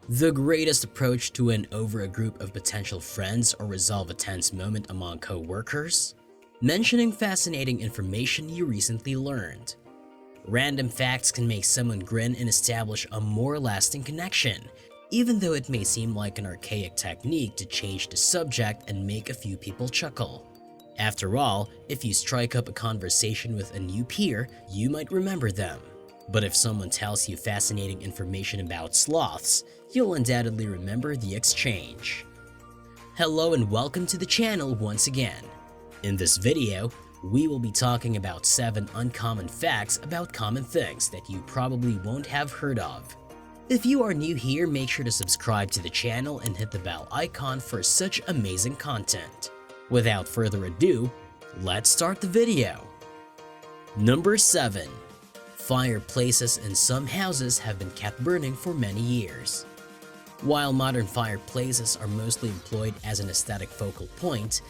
The greatest approach to win over a group of potential friends or resolve a tense moment among co-workers? Mentioning fascinating information you recently learned. Random facts can make someone grin and establish a more lasting connection, even though it may seem like an archaic technique to change the subject and make a few people chuckle. After all, if you strike up a conversation with a new peer, you might remember them. But if someone tells you fascinating information about sloths, you'll undoubtedly remember the exchange. Hello and welcome to the channel once again. In this video, we will be talking about 7 uncommon facts about common things that you probably won't have heard of. If you are new here, make sure to subscribe to the channel and hit the bell icon for such amazing content. Without further ado, let's start the video. Number 7. Fireplaces in some houses have been kept burning for many years. While modern fireplaces are mostly employed as an aesthetic focal point,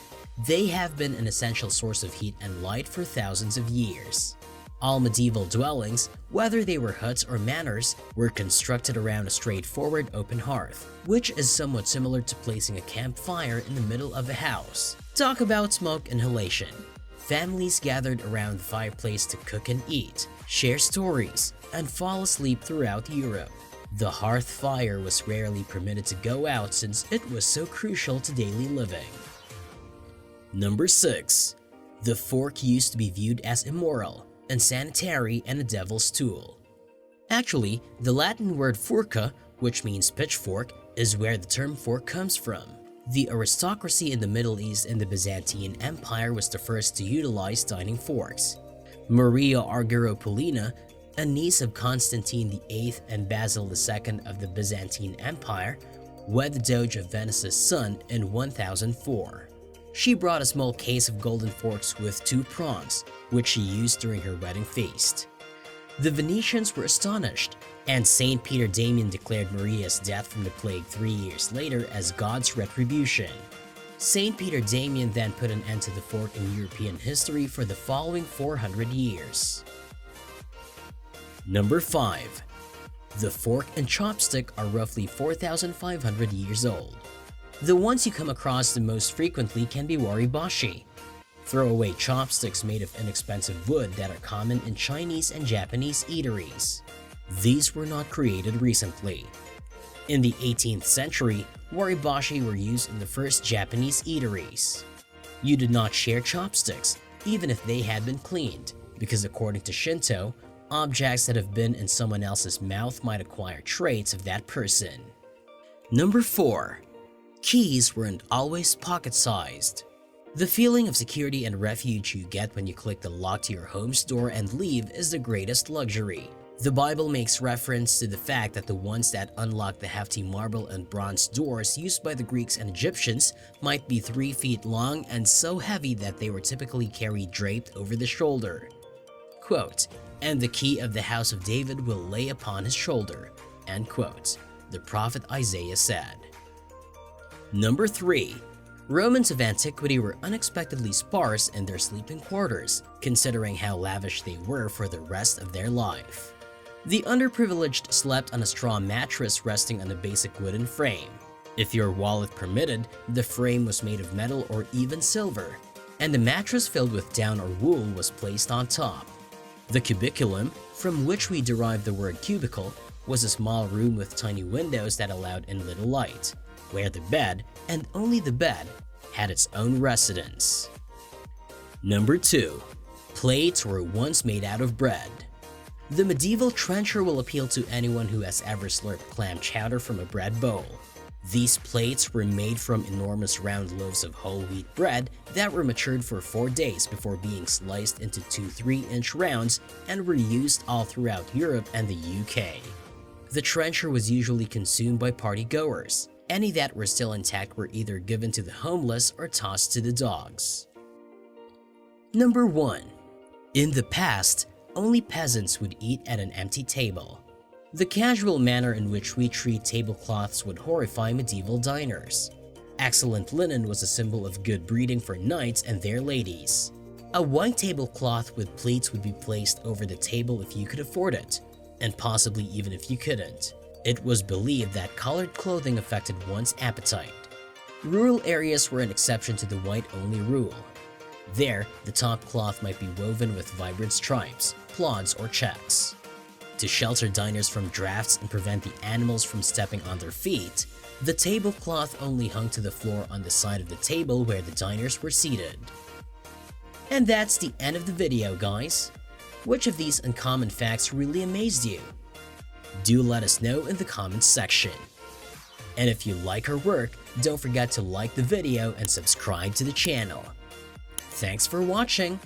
they have been an essential source of heat and light for thousands of years. All medieval dwellings, whether they were huts or manors, were constructed around a straightforward open hearth, which is somewhat similar to placing a campfire in the middle of a house. Talk about smoke inhalation. Families gathered around the fireplace to cook and eat, share stories, and fall asleep throughout Europe. The hearth fire was rarely permitted to go out since it was so crucial to daily living. Number 6. The fork used to be viewed as immoral, unsanitary, and a devil's tool. Actually, the Latin word furca, which means pitchfork, is where the term fork comes from. The aristocracy in the Middle East and the Byzantine Empire was the first to utilize dining forks. Maria Argyropoulina, a niece of Constantine VIII and Basil II of the Byzantine Empire, wed the Doge of Venice's son in 1004. She brought a small case of golden forks with 2 prongs, which she used during her wedding feast. The Venetians were astonished, and Saint Peter Damian declared Maria's death from the plague 3 years later as God's retribution. Saint Peter Damian then put an end to the fork in European history for the following 400 years. Number 5. The fork and chopstick are roughly 4,500 years old. The ones you come across the most frequently can be waribashi, throwaway chopsticks made of inexpensive wood that are common in Chinese and Japanese eateries. These were not created recently. In the 18th century, waribashi were used in the first Japanese eateries. You did not share chopsticks, even if they had been cleaned, because according to Shinto, objects that have been in someone else's mouth might acquire traits of that person. Number 4. Keys weren't always pocket-sized. The feeling of security and refuge you get when you click the lock to your home's door and leave is the greatest luxury. The Bible makes reference to the fact that the ones that unlock the hefty marble and bronze doors used by the Greeks and Egyptians might be 3 feet long and so heavy that they were typically carried draped over the shoulder. Quote, "And the key of the house of David will lay upon his shoulder," end quote, the prophet Isaiah said. Number 3. Romans of antiquity were unexpectedly sparse in their sleeping quarters, considering how lavish they were for the rest of their life. The underprivileged slept on a straw mattress resting on a basic wooden frame. If your wallet permitted, the frame was made of metal or even silver, and the mattress filled with down or wool was placed on top. The cubiculum, from which we derive the word cubicle, was a small room with tiny windows that allowed in little light, where the bed, and only the bed, had its own residence. Number 2. Plates were once made out of bread. The medieval trencher will appeal to anyone who has ever slurped clam chowder from a bread bowl. These plates were made from enormous round loaves of whole wheat bread that were matured for 4 days before being sliced into 2 3-inch rounds and were used all throughout Europe and the UK. The trencher was usually consumed by party-goers. Any that were still intact were either given to the homeless or tossed to the dogs. Number 1. In the past, only peasants would eat at an empty table. The casual manner in which we treat tablecloths would horrify medieval diners. Excellent linen was a symbol of good breeding for knights and their ladies. A white tablecloth with pleats would be placed over the table if you could afford it, and possibly even if you couldn't. It was believed that colored clothing affected one's appetite. Rural areas were an exception to the white-only rule. There, the top cloth might be woven with vibrant stripes, plaids, or checks. To shelter diners from drafts and prevent the animals from stepping on their feet, the tablecloth only hung to the floor on the side of the table where the diners were seated. And that's the end of the video, guys. Which of these uncommon facts really amazed you? Do let us know in the comments section. And if you like our work, don't forget to like the video and subscribe to the channel. Thanks for watching!